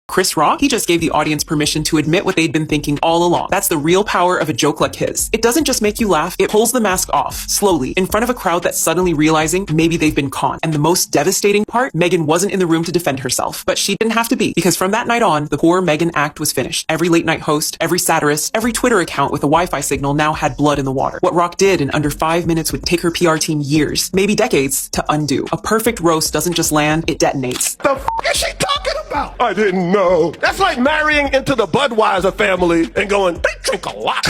Chris Rock, he just gave the audience permission to admit what they'd been thinking all along. That's the real power of a joke like his. It doesn't just make you laugh, it pulls the mask off, slowly, in front of a crowd that's suddenly realizing maybe they've been conned. And the most devastating part, Meghan wasn't in the room to defend herself. But she didn't have to be, because from that night on, the poor Meghan act was finished. Every late night host, every satirist, every Twitter account with a Wi-Fi signal now had blood in the water. What Rock did in under 5 minutes would take her PR team years, maybe decades, to undo. A perfect roast doesn't just land, it detonates. The f*** is she talking about? I didn't know. That's like marrying into the Budweiser family and going, they drink a lot.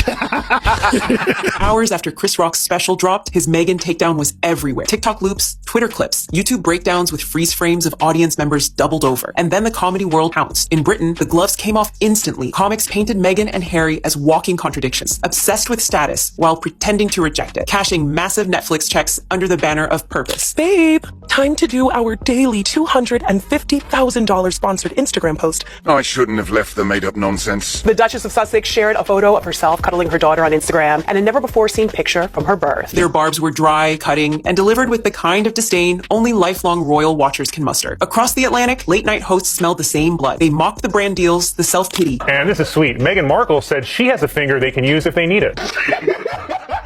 Hours after Chris Rock's special dropped, his Meghan takedown was everywhere. TikTok loops, Twitter clips, YouTube breakdowns with freeze frames of audience members doubled over. And then the comedy world pounced. In Britain, the gloves came off instantly. Comics painted Meghan and Harry as walking contradictions, obsessed with status while pretending to reject it, cashing massive Netflix checks under the banner of purpose. Babe, time to do our daily $250,000 sponsored Instagram post. I shouldn't have left the made-up nonsense. The Duchess of Sussex shared a photo of herself cuddling her daughter on Instagram and a never-before-seen picture from her birth. Their barbs were dry, cutting, and delivered with the kind of disdain only lifelong royal watchers can muster. Across the Atlantic, late-night hosts smelled the same blood. They mocked the brand deals, the self-pity. And this is sweet. Meghan Markle said she has a finger they can use if they need it.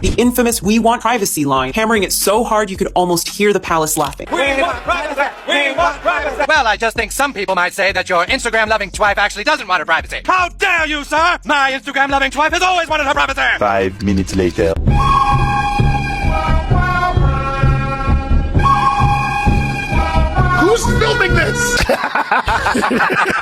The infamous "We want privacy" line, hammering it so hard you could almost hear the palace laughing. We want privacy! We want privacy! Well, I just think some people might say that your Instagram-loving wife actually doesn't want her privacy. How dare you, sir? My Instagram-loving wife has always wanted her privacy! 5 minutes later. Who's filming this?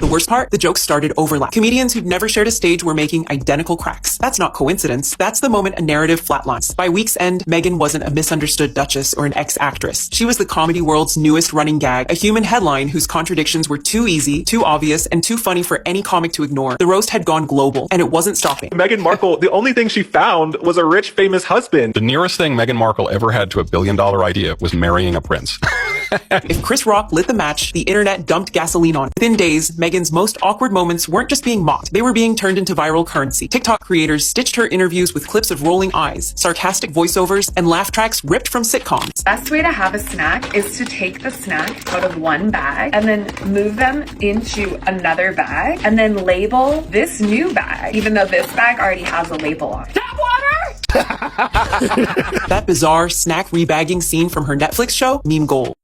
The worst part, the jokes started overlap. Comedians who'd never shared a stage were making identical cracks. That's not coincidence. That's the moment a narrative flatlines. By week's end, Meghan wasn't a misunderstood duchess or an ex-actress. She was the comedy world's newest running gag, a human headline whose contradictions were too easy, too obvious, and too funny for any comic to ignore. The roast had gone global, and it wasn't stopping. Meghan Markle, the only thing she found was a rich, famous husband. The nearest thing Meghan Markle ever had to $1 billion idea was marrying a prince. If Chris Rock lit the match, the internet dumped gasoline on. Within days, Meghan's most awkward moments weren't just being mocked. They were being turned into viral currency. TikTok creators stitched her interviews with clips of rolling eyes, sarcastic voiceovers, and laugh tracks ripped from sitcoms. Best way to have a snack is to take the snack out of one bag and then move them into another bag and then label this new bag, even though this bag already has a label on it. Tap water! That bizarre snack rebagging scene from her Netflix show, meme gold.